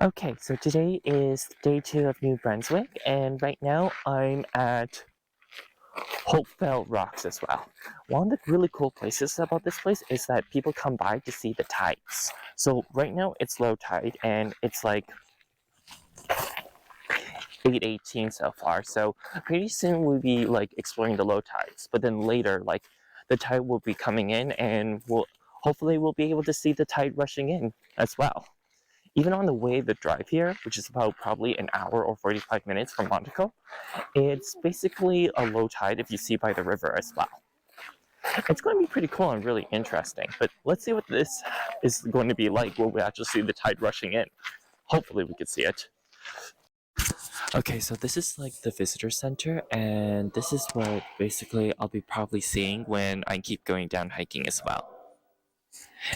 Okay, so today is day 2 of New Brunswick, and right now I'm at Hopewell Rocks as well. One of the really cool places about this place is that people come by to see the tides. So right now it's low tide, and it's like 8:18 so far. So pretty soon we'll be like exploring the low tides. But then later, like the tide will be coming in, and we'll be able to see the tide rushing in as well. Even on the way the drive here, which is about probably an hour or 45 minutes from Monaco, it's basically a low tide if you see by the river as well. It's going to be pretty cool and really interesting, but let's see what this is going to be like when we actually see the tide rushing in. Hopefully we can see it. Okay, so this is like the visitor center, and this is what basically I'll be probably seeing when I keep going down hiking as well.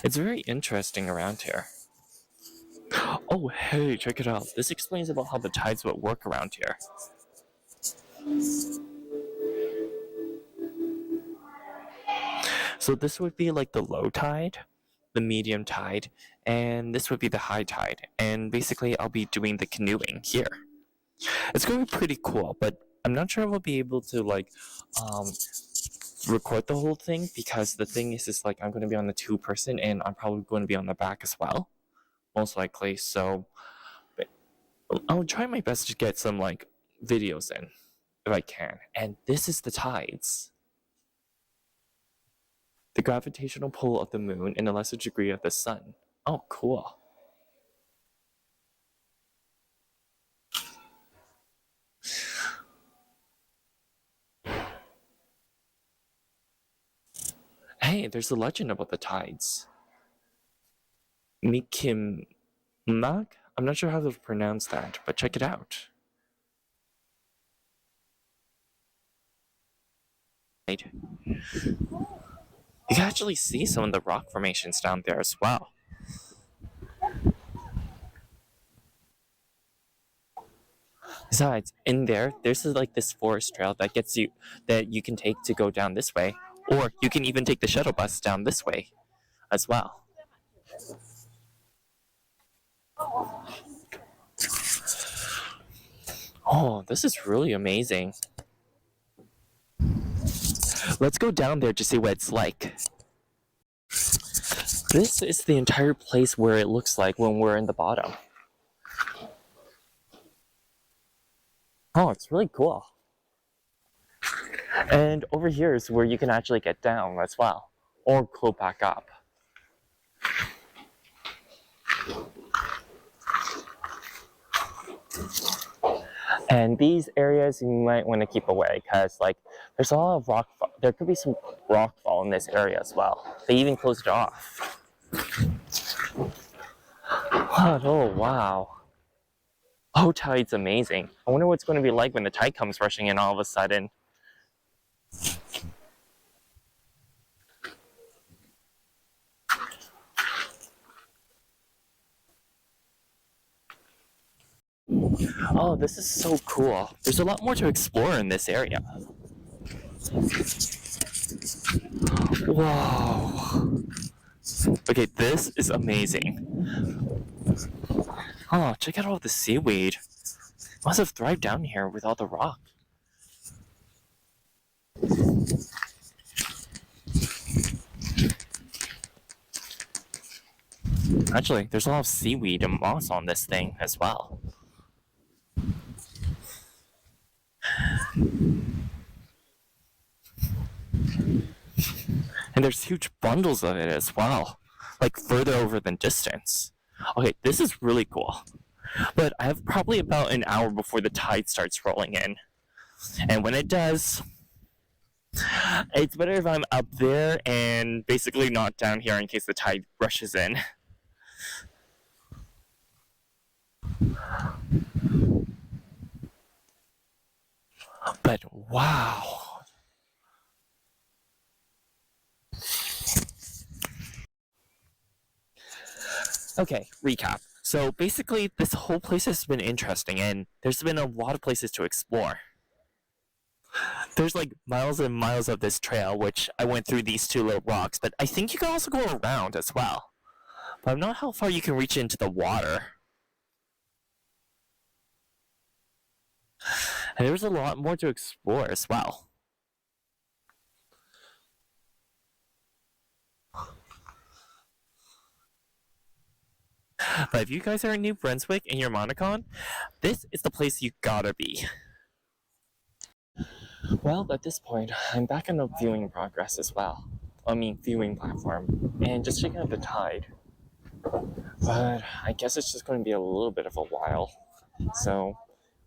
It's very interesting around here. Oh, hey, check it out. This explains about how the tides would work around here. So this would be like the low tide, the medium tide, and this would be the high tide. And basically, I'll be doing the canoeing here. It's going to be pretty cool, but I'm not sure I'll be able to like um, record the whole thing because the thing is like I'm going to be on the 2-person and I'm probably going to be on the back as well, most likely. So I'll try my best to get some like videos in if I can. And this is the tides. The gravitational pull of the moon and a lesser degree of the sun. Oh, cool. Hey, there's a legend about the tides. Mikim Mag? I'm not sure how to pronounce that, but check it out. You can actually see some of the rock formations down there as well. Besides, in there's like this forest trail that you can take to go down this way, or you can even take the shuttle bus down this way as well. Oh, this is really amazing. Let's go down there to see what it's like. This is the entire place where it looks like when we're in the bottom. Oh, it's really cool. And over here is where you can actually get down as well, or go back up. And these areas you might want to keep away because like there's a lot of there could be some rock fall in this area as well. They even closed it off. Oh wow. Oh, tide's amazing. I wonder what it's going to be like when the tide comes rushing in all of a sudden. Oh, this is so cool. There's a lot more to explore in this area. Whoa. Okay, this is amazing. Oh, check out all the seaweed. Must have thrived down here with all the rock. Actually, there's a lot of seaweed and moss on this thing as well. And there's huge bundles of it as well, like further over than distance. Okay, this is really cool. But I have probably about an hour before the tide starts rolling in. And when it does, it's better if I'm up there and basically not down here in case the tide rushes in. But wow. Okay, recap. So basically, this whole place has been interesting, and there's been a lot of places to explore. There's like miles and miles of this trail, which I went through these 2 little rocks, but I think you can also go around as well. But I'm not how far you can reach into the water. And there's a lot more to explore as well. But if you guys are in New Brunswick and you're Monacon, this is the place you gotta be. Well, at this point, I'm back on the viewing progress as well. Viewing platform, and just checking out the tide. But I guess it's just going to be a little bit of a while. So,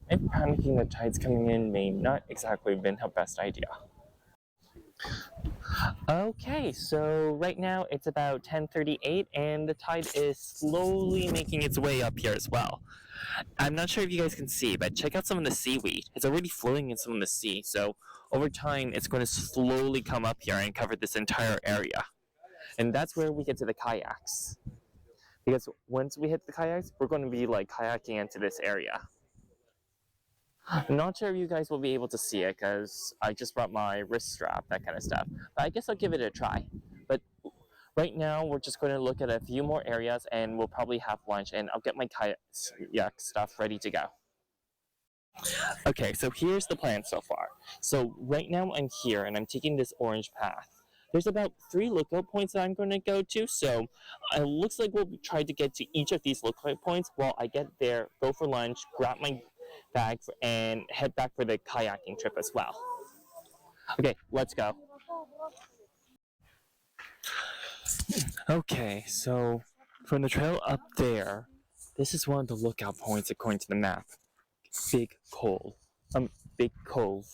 maybe panicking the tides coming in may not exactly have been her best idea. Okay, so right now it's about 10:38 and the tide is slowly making its way up here as well. I'm not sure if you guys can see, but check out some of the seaweed. It's already floating in some of the sea, so over time it's going to slowly come up here and cover this entire area. And that's where we get to the kayaks. Because once we hit the kayaks, we're going to be like kayaking into this area. I'm not sure if you guys will be able to see it because I just brought my wrist strap, that kind of stuff. But I guess I'll give it a try. But right now, we're just going to look at a few more areas and we'll probably have lunch and I'll get my kayak stuff ready to go. Okay, so here's the plan so far. So right now I'm here and I'm taking this orange path. There's about 3 lookout points that I'm going to go to, so it looks like we'll try to get to each of these lookout points while I get there, go for lunch, grab my bag, and head back for the kayaking trip as well. Okay, let's go. Okay, so from the trail up there, this is one of the lookout points according to the map. Big Cove. Big Cove.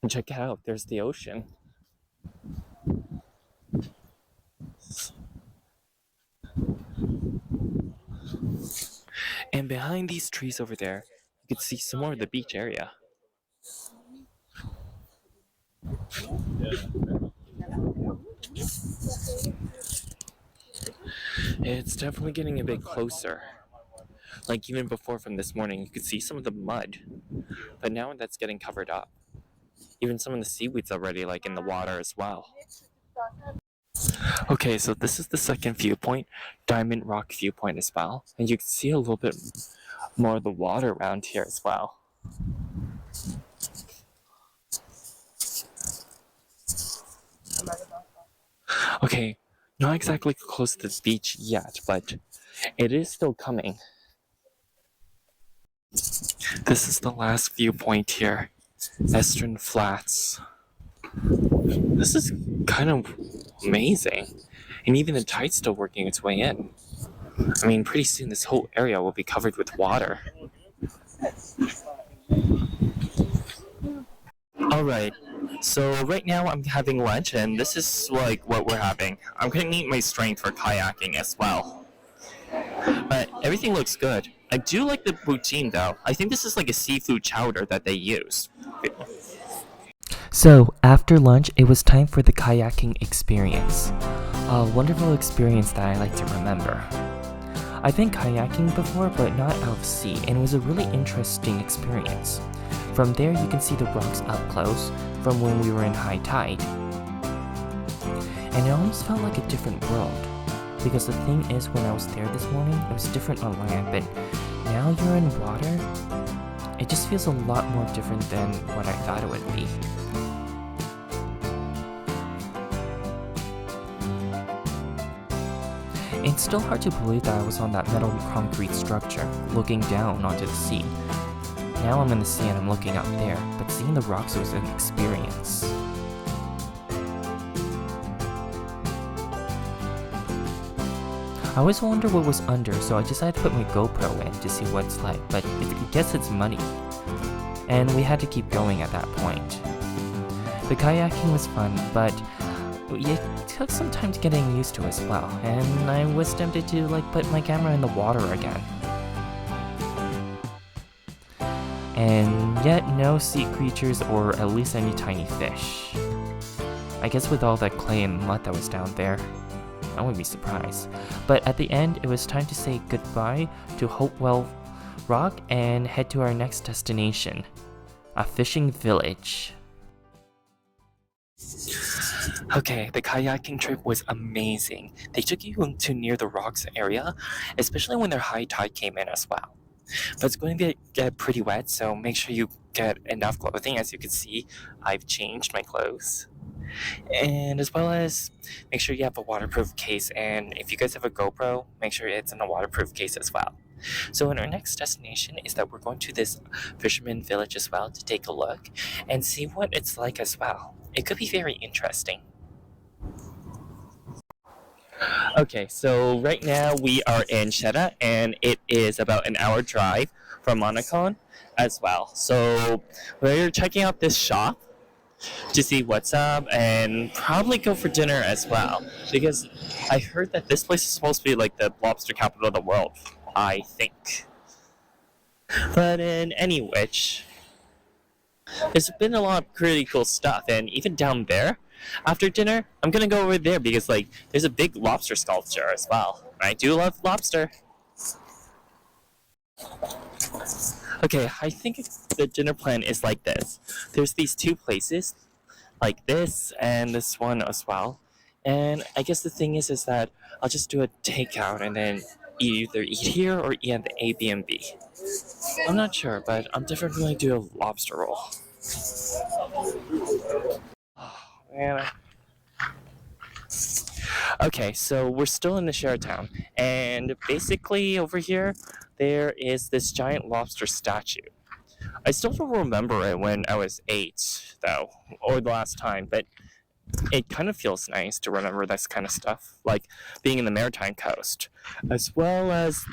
And check it out, there's the ocean. And behind these trees over there, you can see some more of the beach area. It's definitely getting a bit closer. Like even before from this morning, you could see some of the mud. But now that's getting covered up. Even some of the seaweed's already like in the water as well. Okay, so this is the second viewpoint, Diamond Rock viewpoint as well. And you can see a little bit more of the water around here as well. Okay, not exactly close to the beach yet, but it is still coming. This is the last viewpoint here, Eastern Flats. This is kind of amazing. And even the tide's still working its way in. I mean, pretty soon this whole area will be covered with water. Alright, so right now I'm having lunch and this is like what we're having. I'm gonna need my strength for kayaking as well. But everything looks good. I do like the poutine though. I think this is like a seafood chowder that they use. So, after lunch, it was time for the kayaking experience. A wonderful experience that I like to remember. I've been kayaking before, but not out of sea, and it was a really interesting experience. From there, you can see the rocks up close from when we were in high tide. And it almost felt like a different world. Because the thing is, when I was there this morning, it was different on land, but now you're in water, it just feels a lot more different than what I thought it would be. It's still hard to believe that I was on that metal concrete structure, looking down onto the sea. Now I'm in the sea and I'm looking up there, but seeing the rocks was an experience. I always wonder what was under, so I decided to put my GoPro in to see what it's like, but I guess it's muddy. And we had to keep going at that point. The kayaking was fun, but it took some time to getting used to as well, and I was tempted to put my camera in the water again. And yet no sea creatures or at least any tiny fish. I guess with all that clay and mud that was down there, I wouldn't be surprised. But at the end, it was time to say goodbye to Hopewell Rock and head to our next destination, a fishing village. Okay, the kayaking trip was amazing. They took you to near the rocks area, especially when their high tide came in as well. But it's going to get pretty wet, so make sure you get enough clothing. As you can see, I've changed my clothes. And as well as make sure you have a waterproof case, and if you guys have a GoPro, make sure it's in a waterproof case as well. So in our next destination is that we're going to this fisherman village as well to take a look and see what it's like as well. It could be very interesting. Okay, so right now we are in Sheta, and it is about an hour drive from Monacon as well. So we're checking out this shop to see what's up and probably go for dinner as well, because I heard that this place is supposed to be like the lobster capital of the world, I think. But in any which, there's been a lot of really cool stuff, and even down there, after dinner, I'm gonna go over there because like there's a big lobster sculpture as well. I do love lobster. Okay, I think the dinner plan is like this. There's these two places, like this and this one as well. And I guess the thing is that I'll just do a takeout and then either eat here or eat at the Airbnb. I'm not sure, but I'm definitely going to do a lobster roll. Oh, man. Okay, so we're still in the Sheraton, and basically over here there is this giant lobster statue. I still don't remember it when I was 8, though, or the last time, but it kind of feels nice to remember this kind of stuff, like being in the Maritime Coast, as well as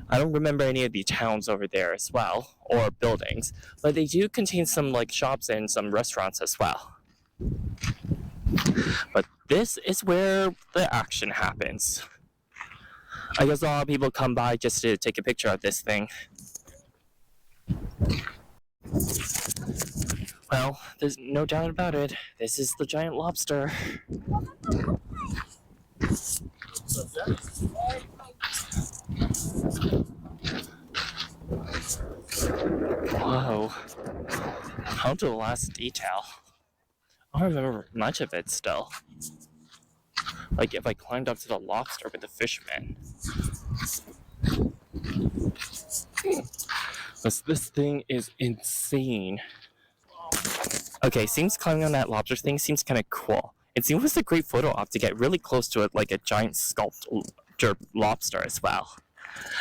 I don't remember any of the towns over there as well, or buildings, but they do contain some like shops and some restaurants as well. But this is where the action happens. I guess a lot of people come by just to take a picture of this thing. Well, there's no doubt about it. This is the giant lobster. Whoa. How to the last detail. I don't remember much of it still. Like if I climbed up to the lobster with the fisherman. This thing is insane. Okay, seems climbing on that lobster thing seems kind of cool. It seems a great photo op to get really close to it, like a giant sculpted lobster as well.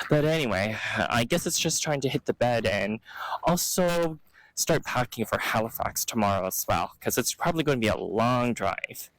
But anyway, I guess it's just trying to hit the bed and also start packing for Halifax tomorrow as well, because it's probably going to be a long drive.